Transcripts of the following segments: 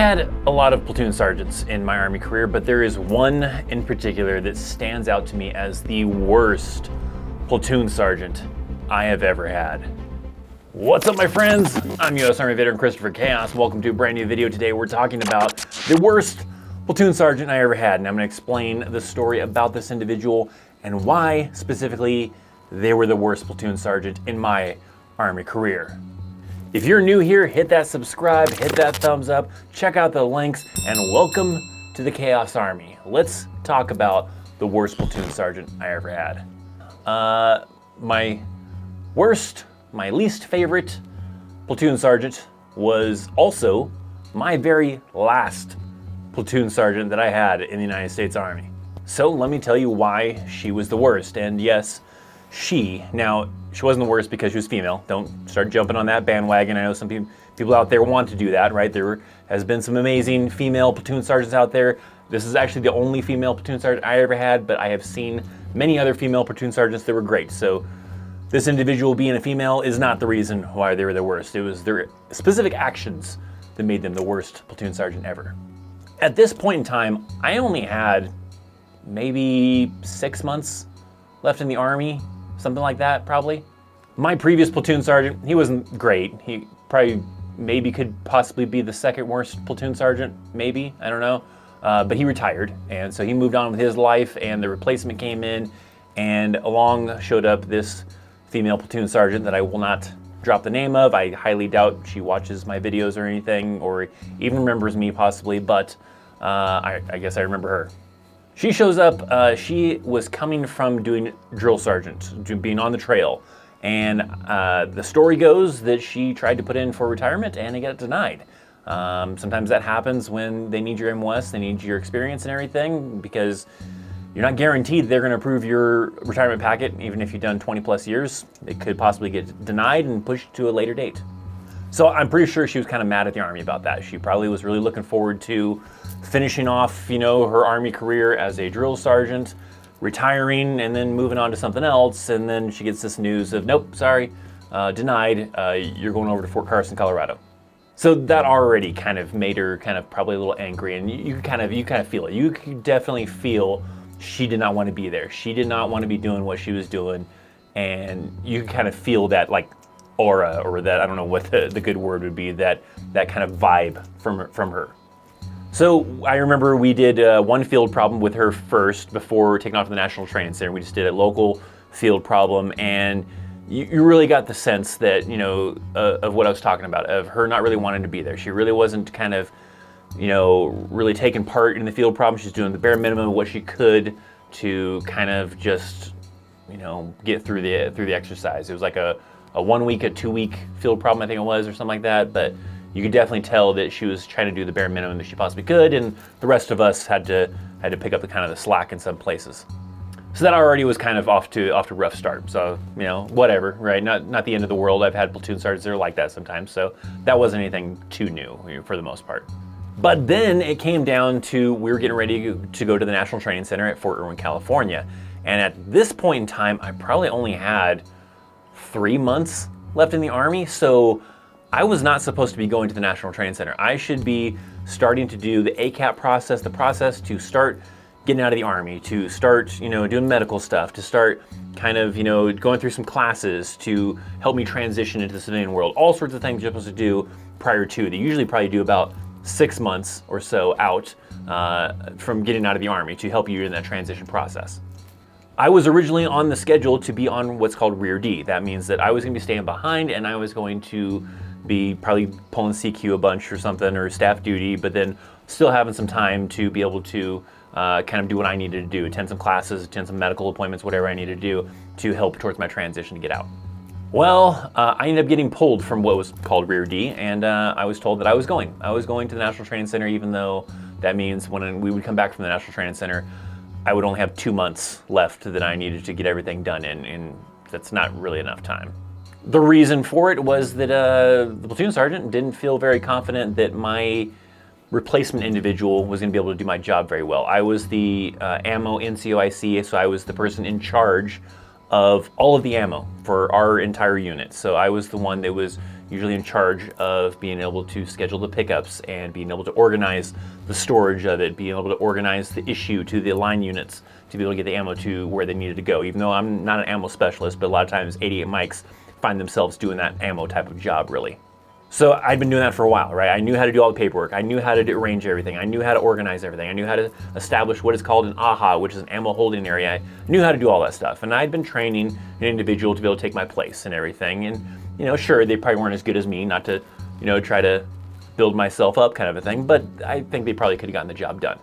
had a lot of platoon sergeants in my Army career, but there is one in particular that stands out to me as the worst platoon sergeant I have ever had. What's up, my friends? I'm U.S. Army veteran Christopher Chaos. Welcome to a brand new video. Today we're talking about the worst platoon sergeant I ever had, and I'm going to explain the story about this individual and why specifically they were the worst platoon sergeant in my Army career. If you're new here, hit that subscribe, hit that thumbs up, check out the links, and welcome to the Chaos Army. Let's talk about the worst platoon sergeant I ever had. My least favorite platoon sergeant was also my very last platoon sergeant that I had in the United States Army. So let me tell you why she was the worst. And yes, she wasn't the worst because she was female. Don't start jumping on that bandwagon. I know some people out there want to do that, right? There has been some amazing female platoon sergeants out there. This is actually the only female platoon sergeant I ever had, but I have seen many other female platoon sergeants that were great. So this individual being a female is not the reason why they were the worst. It was their specific actions that made them the worst platoon sergeant ever. At this point in time, I only had maybe 6 months left in the Army, something like that, probably. My previous platoon sergeant, he wasn't great. He maybe could possibly be the second worst platoon sergeant, maybe, I don't know. But he retired, and so he moved on with his life, and the replacement came in, and along showed up this female platoon sergeant that I will not drop the name of. I highly doubt she watches my videos or anything, or even remembers me possibly, but I guess I remember her. She shows up, she was coming from doing drill sergeant, being on the trail, and the story goes that she tried to put in for retirement and it got denied. Sometimes that happens when they need your MOS, they need your experience and everything, because you're not guaranteed they're going to approve your retirement packet, even if you've done 20 plus years. It could possibly get denied and pushed to a later date. So I'm pretty sure she was kind of mad at the Army about that. She probably was really looking forward to finishing off, her Army career as a drill sergeant, retiring, and then moving on to something else. And then she gets this news of, nope, sorry, denied. You're going over to Fort Carson, Colorado. So that already kind of made her probably a little angry, and you kind of feel it. You could definitely feel she did not want to be there. She did not want to be doing what she was doing, and you kind of feel that aura, or that, I don't know what the good word would be, that kind of vibe from her. So I remember we did one field problem with her first before taking off to the National Training Center. We just did a local field problem, and you really got the sense that, of what I was talking about, of her not really wanting to be there. She really wasn't really taking part in the field problem. She's doing the bare minimum of what she could to kind of just, get through the exercise. It was like a 1 week, a 2 week field problem, I think it was, or something like that. But you could definitely tell that she was trying to do the bare minimum that she possibly could, and the rest of us had to pick up the slack in some places. So that already was kind of off to a rough start. So, whatever, right? Not the end of the world. I've had platoon sergeants that are like that sometimes. So that wasn't anything too new for the most part. But then it came down to, we were getting ready to go to the National Training Center at Fort Irwin, California. And at this point in time, I probably only had 3 months left in the Army. So I was not supposed to be going to the National Training Center. I should be starting to do the ACAP process, the process to start getting out of the Army, to start, doing medical stuff, to start going through some classes to help me transition into the civilian world. All sorts of things you're supposed to do prior to. They usually probably do about 6 months or so out from getting out of the Army to help you in that transition process. I was originally on the schedule to be on what's called Rear D. That means that I was going to be staying behind, and I was going to be probably pulling CQ a bunch or something, or staff duty, but then still having some time to be able to do what I needed to do, attend some classes, attend some medical appointments, whatever I needed to do to help towards my transition to get out. Well, I ended up getting pulled from what was called Rear D, and I was told that I was going to the National Training Center, even though that means when we would come back from the National Training Center, I would only have 2 months left that I needed to get everything done in, and that's not really enough time. The reason for it was that the platoon sergeant didn't feel very confident that my replacement individual was going to be able to do my job very well. I was the ammo NCOIC, so I was the person in charge of all of the ammo for our entire unit. So I was the one that was, usually in charge of being able to schedule the pickups and being able to organize the storage of it, being able to organize the issue to the line units to be able to get the ammo to where they needed to go. Even though I'm not an ammo specialist, but a lot of times 88 mics find themselves doing that ammo type of job, really. So I'd been doing that for a while, right? I knew how to do all the paperwork. I knew how to arrange everything. I knew how to organize everything. I knew how to establish what is called an AHA, which is an ammo holding area. I knew how to do all that stuff. And I'd been training an individual to be able to take my place and everything. And, you know, sure, they probably weren't as good as me, not to, you know, try to build myself up kind of a thing, but I think they probably could have gotten the job done.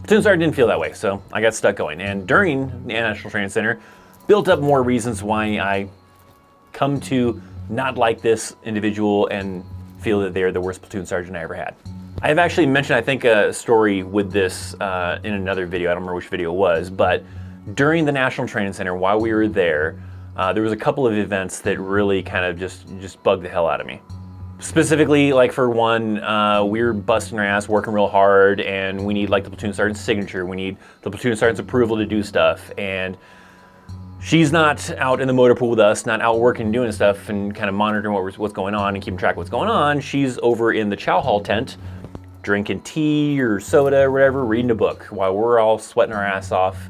Platoon Sergeant didn't feel that way, so I got stuck going. And during the National Training Center, built up more reasons why I come to not like this individual and feel that they're the worst platoon sergeant I ever had. I have actually mentioned, I think, a story with this in another video. I don't remember which video it was, but during the National Training Center, while we were there was a couple of events that really kind of just bugged the hell out of me. Specifically, like for one, we were busting our ass, working real hard, and we need like the platoon sergeant's signature. We need the platoon sergeant's approval to do stuff, and she's not out in the motor pool with us, not out working, doing stuff, and kind of monitoring what's going on and keeping track of what's going on. She's over in the chow hall tent, drinking tea or soda or whatever, reading a book, while we're all sweating our ass off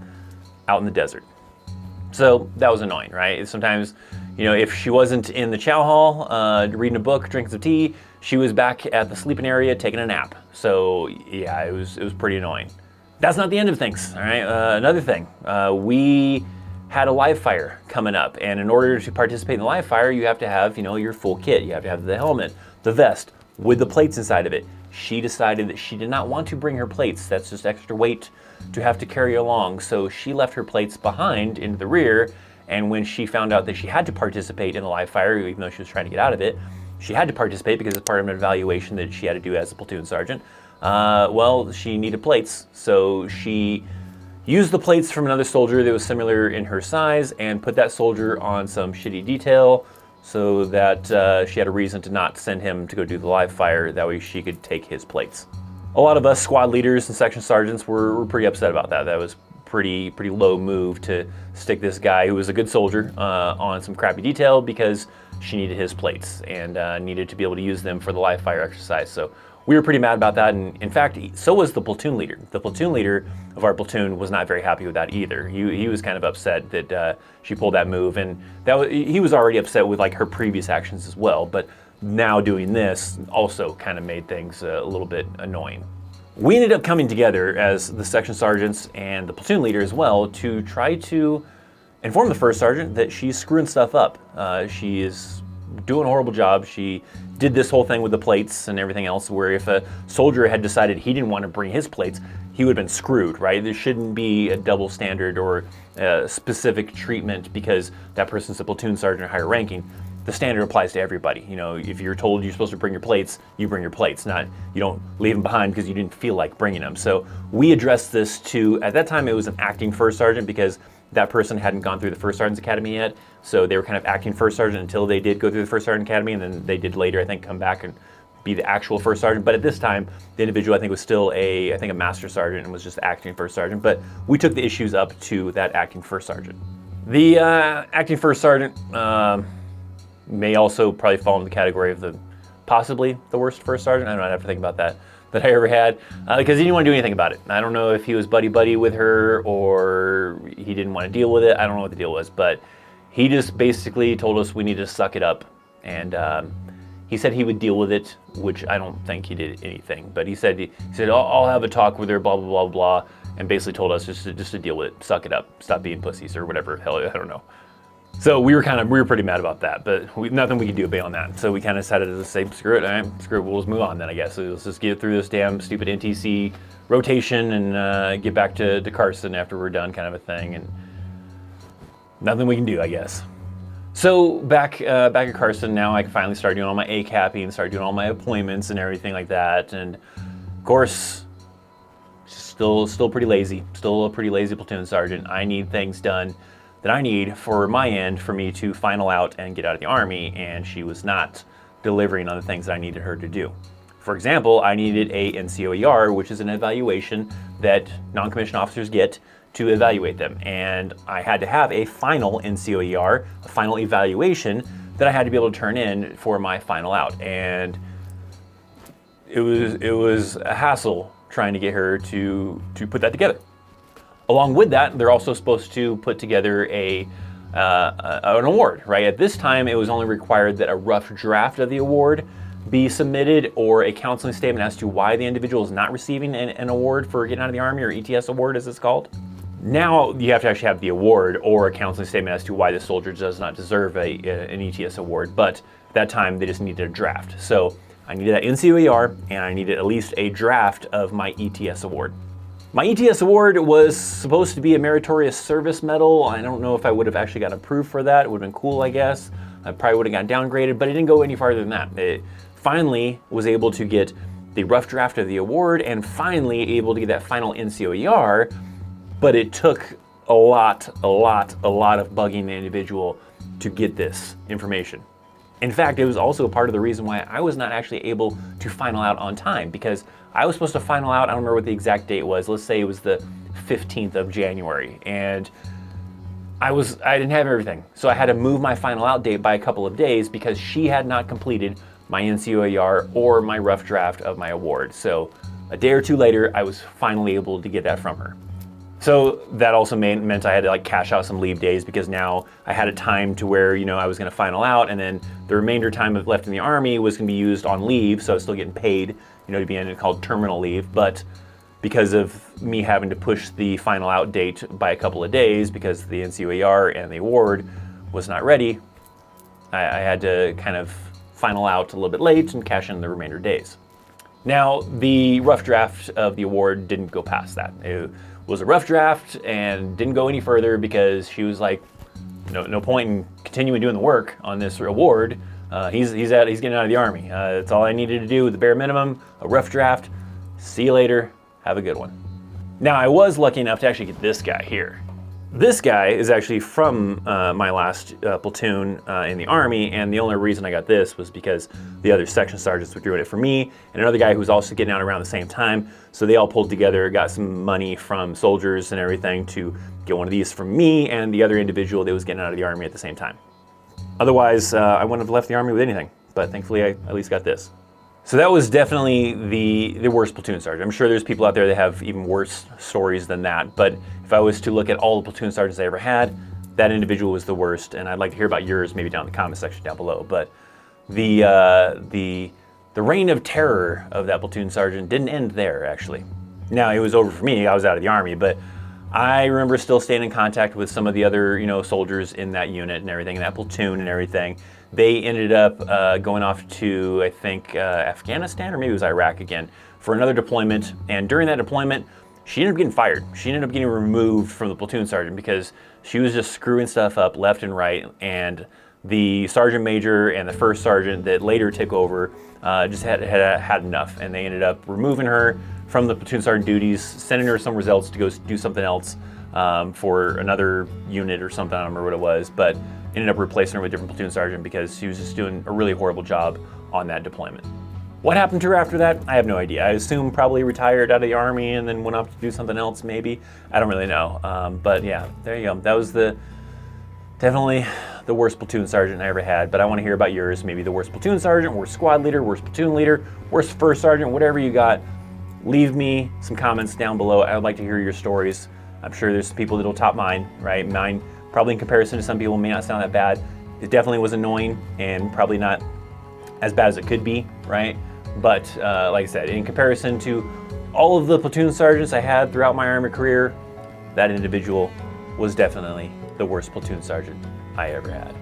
out in the desert. So that was annoying, right? Sometimes, you know, if she wasn't in the chow hall reading a book, drinking some tea, she was back at the sleeping area taking a nap. So yeah, it was pretty annoying. That's not the end of things, all right? Another thing, we had a live fire coming up, and in order to participate in the live fire, you have to have, you know, your full kit. You have to have the helmet, the vest, with the plates inside of it. She decided that she did not want to bring her plates. That's just extra weight to have to carry along. So she left her plates behind into the rear, and when she found out that she had to participate in the live fire, even though she was trying to get out of it, she had to participate because it's part of an evaluation that she had to do as a platoon sergeant. Well, she needed plates, so she used the plates from another soldier that was similar in her size and put that soldier on some shitty detail so that she had a reason to not send him to go do the live fire. That way she could take his plates. A lot of us squad leaders and section sergeants were pretty upset about that. That was pretty low move to stick this guy who was a good soldier on some crappy detail because she needed his plates and needed to be able to use them for the live fire exercise. So we were pretty mad about that, and in fact, so was the platoon leader. The platoon leader of our platoon was not very happy with that either. He was kind of upset that she pulled that move, and he was already upset with like her previous actions as well, but now doing this also kind of made things a little bit annoying. We ended up coming together as the section sergeants and the platoon leader as well to try to inform the first sergeant that she's screwing stuff up. She is doing a horrible job. She did this whole thing with the plates and everything else where if a soldier had decided he didn't want to bring his plates, he would have been screwed, right? There shouldn't be a double standard or a specific treatment because that person's a platoon sergeant or higher ranking. The standard applies to everybody. You know, if you're told you're supposed to bring your plates, you bring your plates, not you don't leave them behind because you didn't feel like bringing them. So we addressed this to, at that time it was an acting first sergeant because that person hadn't gone through the First Sergeant's Academy yet, so they were kind of acting First Sergeant until they did go through the First Sergeant Academy, and then they did later, I think, come back and be the actual First Sergeant. But at this time, the individual, I think, was still a Master Sergeant and was just acting First Sergeant. But we took the issues up to that acting First Sergeant. The acting First Sergeant may also probably fall in the category of possibly the worst First Sergeant. I don't know, I'd have to think about that I ever had, because he didn't want to do anything about it. I don't know if he was buddy-buddy with her or he didn't want to deal with it. I don't know what the deal was, but he just basically told us we needed to suck it up, and he said he would deal with it, which I don't think he did anything, but he said I'll have a talk with her, blah, blah, blah, blah, and basically told us just to deal with it, suck it up, stop being pussies or whatever, hell, I don't know. So we were pretty mad about that, but nothing we could do beyond that. So we kind of decided to say, screw it, we'll just move on then, I guess. So let's just get through this damn stupid NTC rotation and get back to Carson after we're done, kind of a thing. And nothing we can do, I guess. So back at Carson, now I can finally start doing all my ACAPing, start doing all my appointments and everything like that. And of course, still pretty lazy, still a pretty lazy platoon sergeant. I need things done that I need for my end for me to final out and get out of the Army, and she was not delivering on the things that I needed her to do. For example, I needed a NCOER, which is an evaluation that non-commissioned officers get to evaluate them, and I had to have a final NCOER, a final evaluation, that I had to be able to turn in for my final out. And it was a hassle trying to get her to put that together. Along with that, they're also supposed to put together an award, right? At this time, it was only required that a rough draft of the award be submitted, or a counseling statement as to why the individual is not receiving an award for getting out of the Army, or ETS award as it's called. Now you have to actually have the award or a counseling statement as to why the soldier does not deserve an ETS award, but at that time they just needed a draft. So I needed that NCOER, and I needed at least a draft of my ETS award. My ETS award was supposed to be a meritorious service medal. I don't know if I would have actually got approved for that. It would have been cool, I guess. I probably would have got downgraded, but it didn't go any farther than that. It finally was able to get the rough draft of the award, and finally able to get that final NCOER, but it took a lot of bugging the individual to get this information. In fact, it was also part of the reason why I was not actually able to final out on time, because I was supposed to final out, I don't remember what the exact date was, let's say it was the 15th of January, and I didn't have everything. So I had to move my final out date by a couple of days because she had not completed my NCOER or my rough draft of my award. So a day or two later, I was finally able to get that from her. So that also meant I had to like cash out some leave days, because now I had a time to where, I was gonna final out, and then the remainder time left in the Army was gonna be used on leave, so I was still getting paid, to be in called terminal leave. But because of me having to push the final out date by a couple of days because the NCOER and the award was not ready, I had to kind of final out a little bit late and cash in the remainder days. Now, the rough draft of the award didn't go past that. It was a rough draft and didn't go any further because she was like, no point in continuing doing the work on this award. He's getting out of the Army. That's all I needed to do with the bare minimum, a rough draft. See you later. Have a good one. Now, I was lucky enough to actually get this guy here. This guy is actually from my last platoon in the Army, and the only reason I got this was because the other section sergeants were doing it for me, and another guy who was also getting out around the same time. So they all pulled together, got some money from soldiers and everything to get one of these from me and the other individual that was getting out of the Army at the same time. Otherwise, I wouldn't have left the Army with anything, but thankfully I at least got this. So that was definitely the worst platoon sergeant. I'm sure there's people out there that have even worse stories than that, but if I was to look at all the platoon sergeants I ever had, that individual was the worst, and I'd like to hear about yours maybe down in the comment section down below. But the reign of terror of that platoon sergeant didn't end there, actually. Now, it was over for me. I was out of the Army, but I remember still staying in contact with some of the other, soldiers in that unit and everything, in that platoon and everything. They ended up going off to, I think, Afghanistan, or maybe it was Iraq again, for another deployment. And during that deployment, she ended up getting fired. She ended up getting removed from the platoon sergeant because she was just screwing stuff up left and right. And the sergeant major and the first sergeant that later took over just had enough. And they ended up removing her from the platoon sergeant duties, sending her somewhere else to go do something else for another unit or something. I don't remember what it was, but ended up replacing her with a different platoon sergeant because she was just doing a really horrible job on that deployment. What happened to her after that? I have no idea. I assume probably retired out of the Army and then went off to do something else maybe. I don't really know. But yeah, there you go. That was definitely the worst platoon sergeant I ever had, but I want to hear about yours. Maybe the worst platoon sergeant, worst squad leader, worst platoon leader, worst first sergeant, whatever you got. Leave me some comments down below. I would like to hear your stories. I'm sure there's people that'll top mine, right? Mine, probably in comparison to some people, may not sound that bad. It definitely was annoying and probably not as bad as it could be, right? But like I said, in comparison to all of the platoon sergeants I had throughout my Army career, that individual was definitely the worst platoon sergeant I ever had.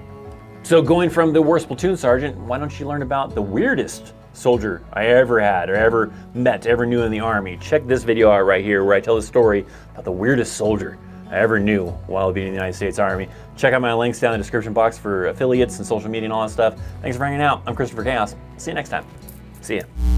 So going from the worst platoon sergeant, why don't you learn about the weirdest soldier I ever had or ever met, ever knew in the Army? Check this video out right here where I tell the story about the weirdest soldier I ever knew while being in the United States Army. Check out my links down in the description box for affiliates and social media and all that stuff. Thanks for hanging out. I'm Christopher Chaos. See you next time. See ya.